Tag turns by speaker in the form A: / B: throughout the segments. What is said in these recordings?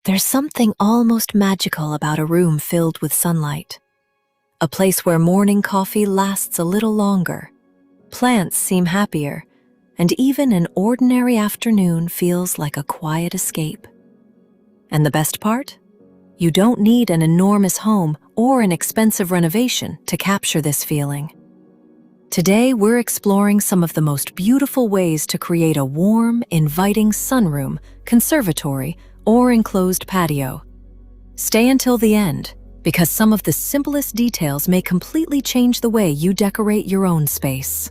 A: There's something almost magical about a room filled with sunlight. A place where morning coffee lasts a little longer, plants seem happier, and even an ordinary afternoon feels like a quiet escape. And the best part? You don't need an enormous home or an expensive renovation to capture this feeling. Today, we're exploring some of the most beautiful ways to create a warm, inviting sunroom, conservatory, or enclosed patio. Stay until the end, because some of the simplest details may completely change the way you decorate your own space.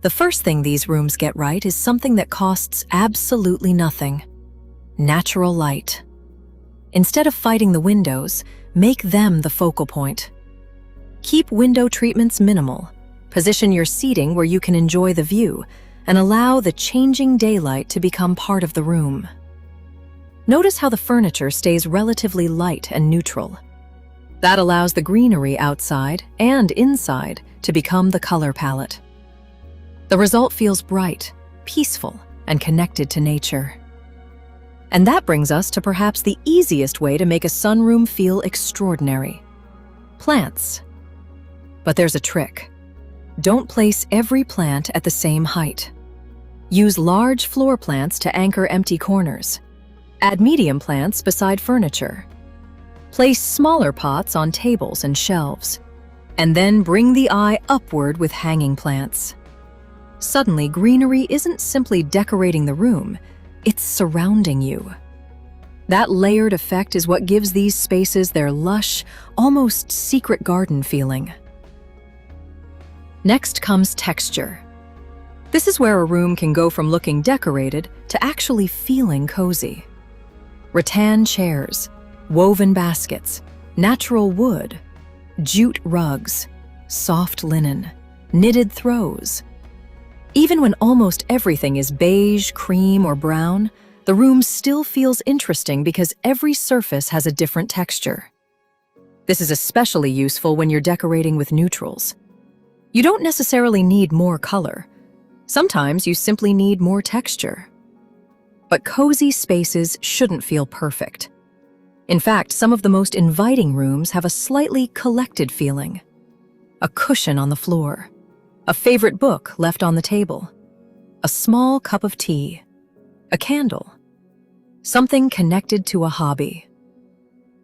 A: The first thing these rooms get right is something that costs absolutely nothing: natural light. Instead of fighting the windows, make them the focal point. Keep window treatments minimal, position your seating where you can enjoy the view, and allow the changing daylight to become part of the room. Notice how the furniture stays relatively light and neutral. That allows the greenery outside and inside to become the color palette. The result feels bright, peaceful, and connected to nature. And that brings us to perhaps the easiest way to make a sunroom feel extraordinary: plants. But there's a trick. Don't place every plant at the same height. Use large floor plants to anchor empty corners. Add medium plants beside furniture. Place smaller pots on tables and shelves. And then bring the eye upward with hanging plants. Suddenly, greenery isn't simply decorating the room, it's surrounding you. That layered effect is what gives these spaces their lush, almost secret garden feeling. Next comes texture. This is where a room can go from looking decorated to actually feeling cozy. Rattan chairs, woven baskets, natural wood, jute rugs, soft linen, knitted throws. Even when almost everything is beige, cream, or brown, the room still feels interesting because every surface has a different texture. This is especially useful when you're decorating with neutrals. You don't necessarily need more color. Sometimes you simply need more texture. But cozy spaces shouldn't feel perfect. In fact, some of the most inviting rooms have a slightly collected feeling. A cushion on the floor, a favorite book left on the table, a small cup of tea, a candle, something connected to a hobby.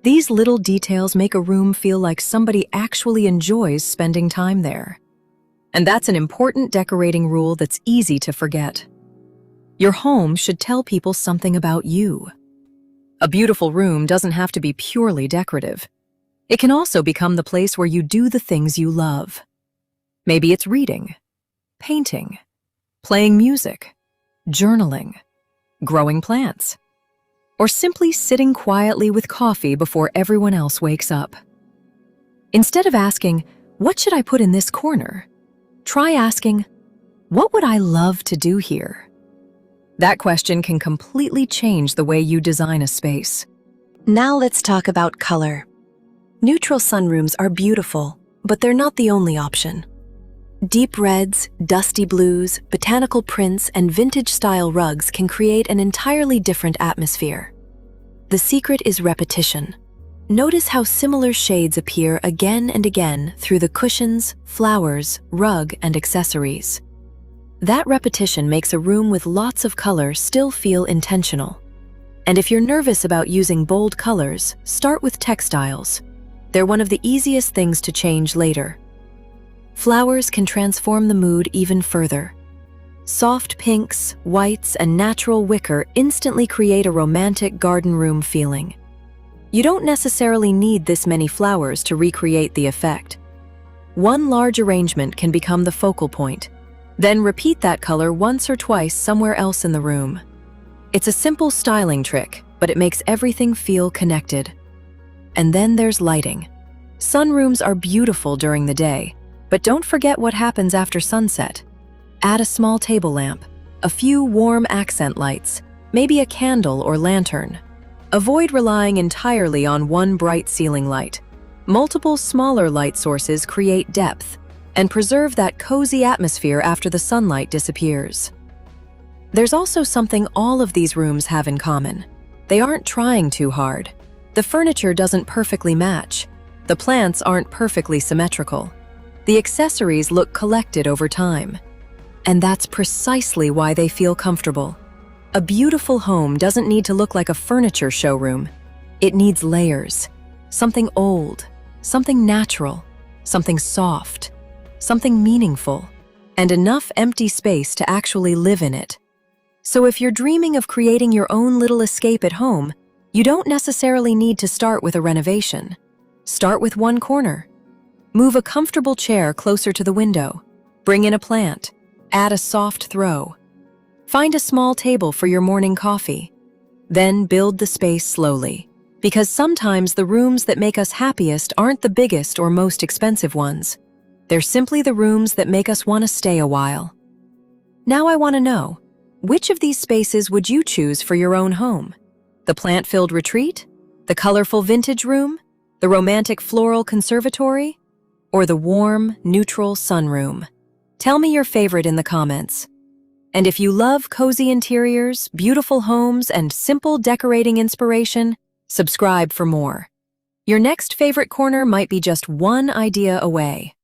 A: These little details make a room feel like somebody actually enjoys spending time there. And that's an important decorating rule that's easy to forget. Your home should tell people something about you. A beautiful room doesn't have to be purely decorative. It can also become the place where you do the things you love. Maybe it's reading, painting, playing music, journaling, growing plants, or simply sitting quietly with coffee before everyone else wakes up. Instead of asking, "What should I put in this corner?" try asking, "What would I love to do here?" That question can completely change the way you design a space.
B: Now let's talk about color. Neutral sunrooms are beautiful, but they're not the only option. Deep reds, dusty blues, botanical prints, and vintage-style rugs can create an entirely different atmosphere. The secret is repetition. Notice how similar shades appear again and again through the cushions, flowers, rug, and accessories. That repetition makes a room with lots of color still feel intentional. And if you're nervous about using bold colors, start with textiles. They're one of the easiest things to change later. Flowers can transform the mood even further. Soft pinks, whites, and natural wicker instantly create a romantic garden room feeling. You don't necessarily need this many flowers to recreate the effect. One large arrangement can become the focal point. Then repeat that color once or twice somewhere else in the room. It's a simple styling trick, but it makes everything feel connected. And then there's lighting. Sunrooms are beautiful during the day, but don't forget what happens after sunset. Add a small table lamp, a few warm accent lights, maybe a candle or lantern. Avoid relying entirely on one bright ceiling light. Multiple smaller light sources create depth and preserve that cozy atmosphere after the sunlight disappears. There's also something all of these rooms have in common:
A: They aren't trying too hard. The furniture doesn't perfectly match. The plants aren't perfectly symmetrical. The accessories look collected over time. And that's precisely why they feel comfortable. A beautiful home doesn't need to look like a furniture showroom. It needs layers. Something old, something natural, something soft, something meaningful, and enough empty space to actually live in it. So if you're dreaming of creating your own little escape at home, you don't necessarily need to start with a renovation. Start with one corner. Move a comfortable chair closer to the window. Bring in a plant. Add a soft throw. Find a small table for your morning coffee. Then build the space slowly, because sometimes the rooms that make us happiest aren't the biggest or most expensive ones. They're simply the rooms that make us want to stay a while. Now I want to know, which of these spaces would you choose for your own home? The plant-filled retreat? The colorful vintage room? The romantic floral conservatory? Or the warm, neutral sunroom? Tell me your favorite in the comments. And if you love cozy interiors, beautiful homes, and simple decorating inspiration, subscribe for more. Your next favorite corner might be just one idea away.